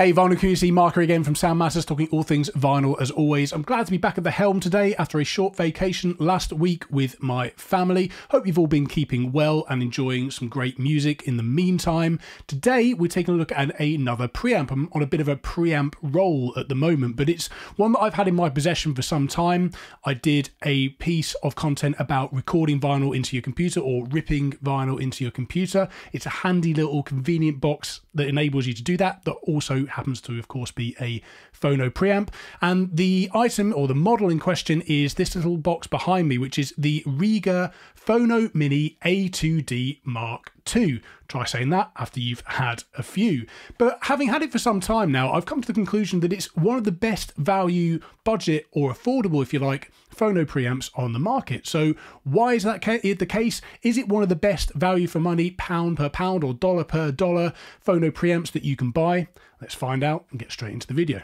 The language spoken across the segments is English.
Hey, vinyl community, Marker again from Sound Matters, talking all things vinyl as always. I'm glad to be back at the helm today after a short vacation last week with my family. Hope you've all been keeping well and enjoying some great music in the meantime. Today, we're taking a look at another preamp. I'm on a bit of a preamp roll at the moment, but it's one that I've had in my possession for some time. I did a piece of content about recording vinyl into your computer or ripping vinyl into your computer. It's a handy little convenient box that enables you to do that also happens to, of course, be a Phono Preamp. And the item or the model in question is this little box behind me, which is the Rega Fono Mini A2D MK2. Try saying that after you've had a few. But having had it for some time now, I've come to the conclusion that it's one of the best value, budget, or affordable, if you like, phono preamps on the market. So why is that the case? Is it one of the best value for money, pound per pound or dollar per dollar phono preamps that you can buy? Let's find out and get straight into the video.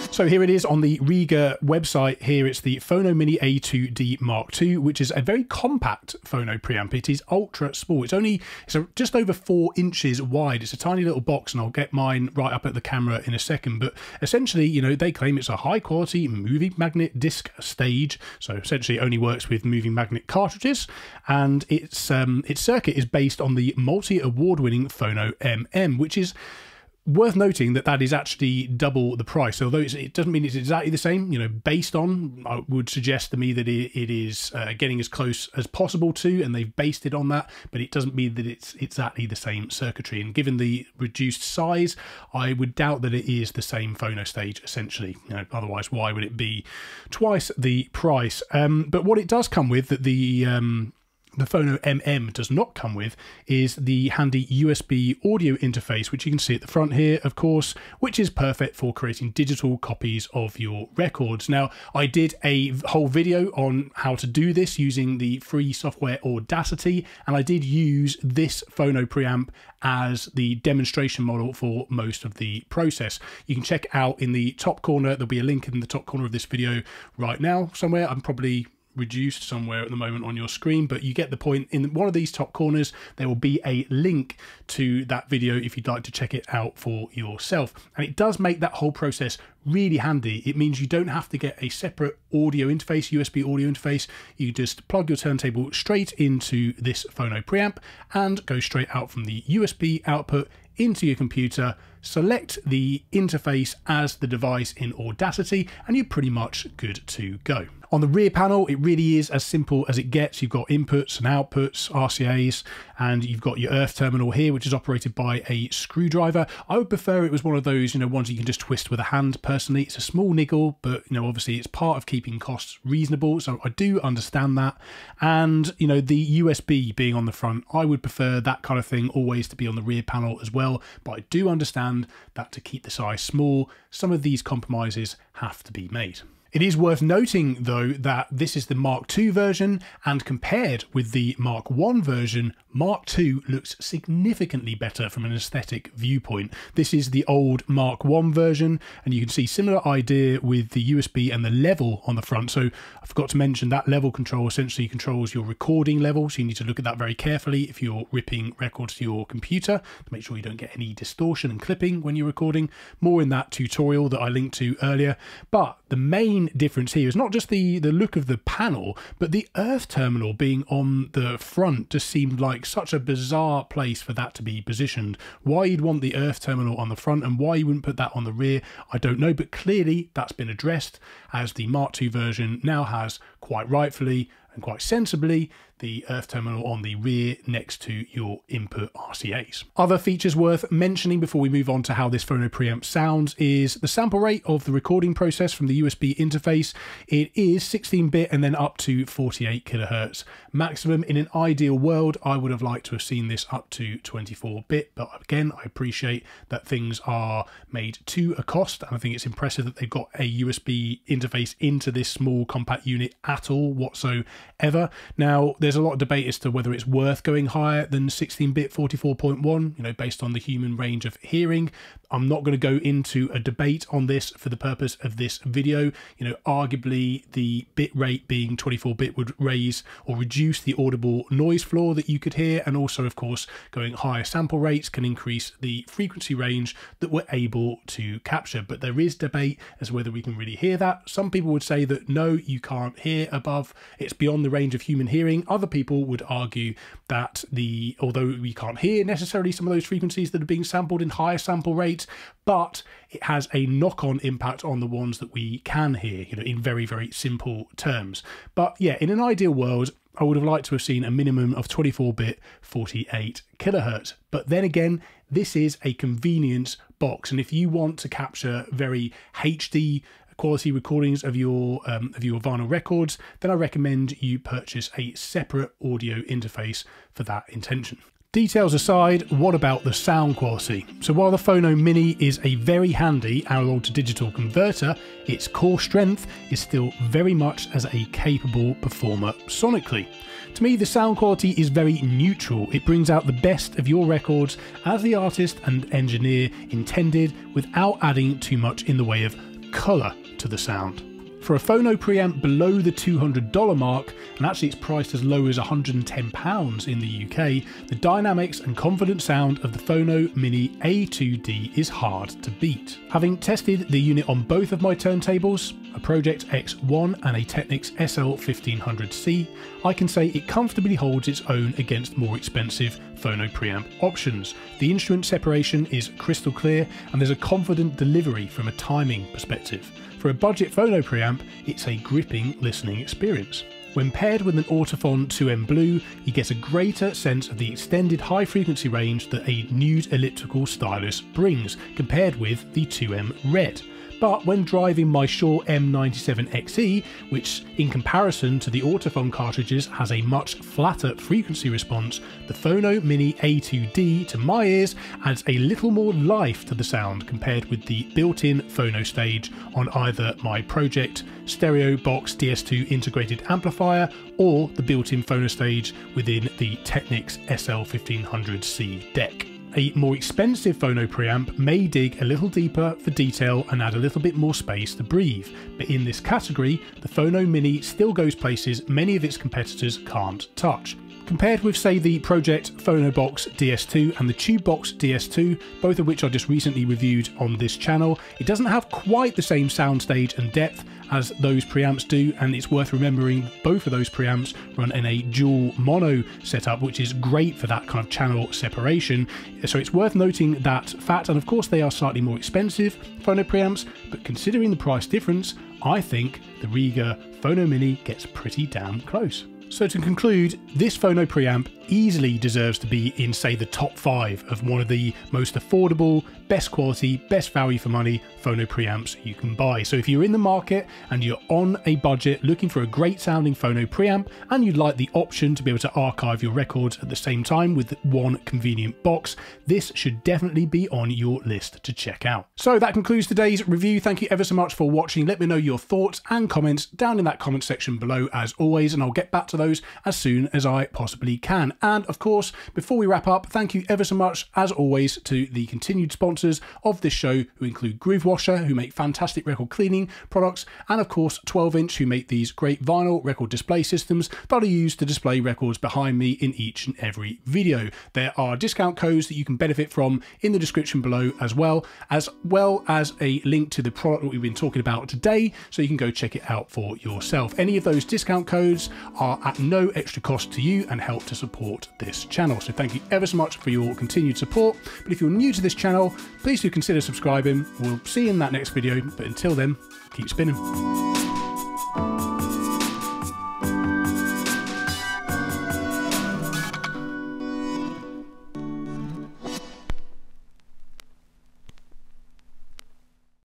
So here it is on the Rega website. Here it's the Phono Mini A2D MK2, which is a very compact phono preamp. It is ultra small. It's just over 4 inches wide. It's a tiny little box, and I'll get mine right up at the camera in a second. But essentially, you know, they claim it's a high quality moving magnet disc stage. So essentially it only works with moving magnet cartridges, and its circuit is based on the multi-award winning Phono MM, which is worth noting that is actually double the price. Although it doesn't mean it's exactly the same, you know, based on, I would suggest to me that it is getting as close as possible to, and they've based it on that, but it doesn't mean that it's exactly the same circuitry. And given the reduced size, I would doubt that it is the same phono stage, essentially. You know, otherwise, why would it be twice the price? But what it does come with, that the Phono MM does not come with, is the handy USB audio interface, which you can see at the front here, of course, which is perfect for creating digital copies of your records. Now, I did a whole video on how to do this using the free software Audacity, and I did use this Phono Preamp as the demonstration model for most of the process. You can check out in the top corner. There'll be a link in the top corner of this video right now somewhere. I'm probably reduced somewhere at the moment on your screen, but you get the point. In one of these top corners there will be a link to that video if you'd like to check it out for yourself. And it does make that whole process really handy. It means you don't have to get a separate audio interface, USB audio interface. You just plug your turntable straight into this Phono Preamp and go straight out from the USB output into your computer, select the interface as the device in Audacity, and you're pretty much good to go. On the rear panel, it really is as simple as it gets. You've got inputs and outputs, RCAs, and you've got your earth terminal here, which is operated by a screwdriver. I would prefer it was one of those, you know, ones you can just twist with a hand. Personally, it's a small niggle, but, you know, obviously it's part of keeping costs reasonable, so I do understand that. And, you know, the USB being on the front, I would prefer that kind of thing always to be on the rear panel as well, but I do understand that to keep the size small, some of these compromises have to be made. It is worth noting, though, that this is the Mark II version, and compared with the Mark I version, Mark II looks significantly better from an aesthetic viewpoint. This is the old Mark I version, and you can see similar idea with the USB and the level on the front. So I forgot to mention that level control essentially controls your recording level, so you need to look at that very carefully if you're ripping records to your computer to make sure you don't get any distortion and clipping when you're recording. More in that tutorial that I linked to earlier. But the main difference here is not just the look of the panel, but the earth terminal being on the front just seemed like such a bizarre place for that to be positioned. Why you'd want the earth terminal on the front and why you wouldn't put that on the rear, I don't know, but clearly that's been addressed, as the Mark II version now has, quite rightfully and quite sensibly, the earth terminal on the rear next to your input RCAs. Other features worth mentioning before we move on to how this Phono Preamp sounds is the sample rate of the recording process from the USB interface. It is 16-bit and then up to 48 kilohertz maximum. In an ideal world, I would have liked to have seen this up to 24-bit, but again, I appreciate that things are made to a cost, and I think it's impressive that they've got a USB interface into this small compact unit at all whatsoever. Now, there's a lot of debate as to whether it's worth going higher than 16-bit 44.1, you know, based on the human range of hearing. I'm not going to go into a debate on this for the purpose of this video. You know, arguably the bit rate being 24-bit would raise or reduce the audible noise floor that you could hear, and also of course going higher sample rates can increase the frequency range that we're able to capture. But there is debate as to whether we can really hear that. Some people would say that no, you can't hear above, it's beyond the range of human hearing. Other people would argue that although we can't hear necessarily some of those frequencies that are being sampled in higher sample rates, but it has a knock-on impact on the ones that we can hear, you know, in very, very simple terms. But yeah, in an ideal world, I would have liked to have seen a minimum of 24-bit 48 kilohertz. But then again, this is a convenience box, and if you want to capture very HD quality recordings of your vinyl records, then I recommend you purchase a separate audio interface for that intention. Details aside, what about the sound quality? So while the Phono Mini is a very handy analog to digital converter, its core strength is still very much as a capable performer sonically. To me, the sound quality is very neutral. It brings out the best of your records as the artist and engineer intended, without adding too much in the way of colour to the sound. For a Phono Preamp below the $200 mark, and actually it's priced as low as £110 in the UK, the dynamics and confident sound of the Phono Mini A2D is hard to beat. Having tested the unit on both of my turntables, a Project X1 and a Technics SL1500C, I can say it comfortably holds its own against more expensive Phono Preamp options. The instrument separation is crystal clear, and there's a confident delivery from a timing perspective. For a budget Phono Preamp, it's a gripping listening experience. When paired with an Autophon 2M Blue, you get a greater sense of the extended high frequency range that a nude elliptical stylus brings, compared with the 2M Red. But when driving my Shure M97XE, which in comparison to the Autophon cartridges has a much flatter frequency response, the Phono Mini A2D, to my ears, adds a little more life to the sound compared with the built-in Phono stage on either my Project Stereo Box DS2 integrated amplifier or the built-in Phono stage within the Technics SL1500C deck. A more expensive Phono Preamp may dig a little deeper for detail and add a little bit more space to breathe, but in this category, the Phono Mini still goes places many of its competitors can't touch. Compared with, say, the Project Phono Box DS2 and the Tube Box DS2, both of which I just recently reviewed on this channel, it doesn't have quite the same soundstage and depth as those preamps do, and it's worth remembering both of those preamps run in a dual mono setup, which is great for that kind of channel separation. So it's worth noting that fact, and of course they are slightly more expensive Phono preamps, but considering the price difference, I think the Rega Fono Mini gets pretty damn close. So to conclude, this Phono Preamp easily deserves to be in, say, the top 5 of one of the most affordable, best quality, best value for money Phono Preamps you can buy. So if you're in the market and you're on a budget looking for a great sounding Phono Preamp, and you'd like the option to be able to archive your records at the same time with one convenient box, this should definitely be on your list to check out. So that concludes today's review. Thank you ever so much for watching. Let me know your thoughts and comments down in that comment section below as always, and I'll get back to those as soon as I possibly can. And of course, before we wrap up, thank you ever so much as always to the continued sponsors of this show, who include Groove Washer, who make fantastic record cleaning products, and of course 12-inch, who make these great vinyl record display systems that are used to display records behind me in each and every video. There are discount codes that you can benefit from in the description below, as well as a link to the product that we've been talking about today, so you can go check it out for yourself. Any of those discount codes are at no extra cost to you and help to support this channel. So thank you ever so much for your continued support. But if you're new to this channel, please do consider subscribing. We'll see you in that next video, but until then, keep spinning.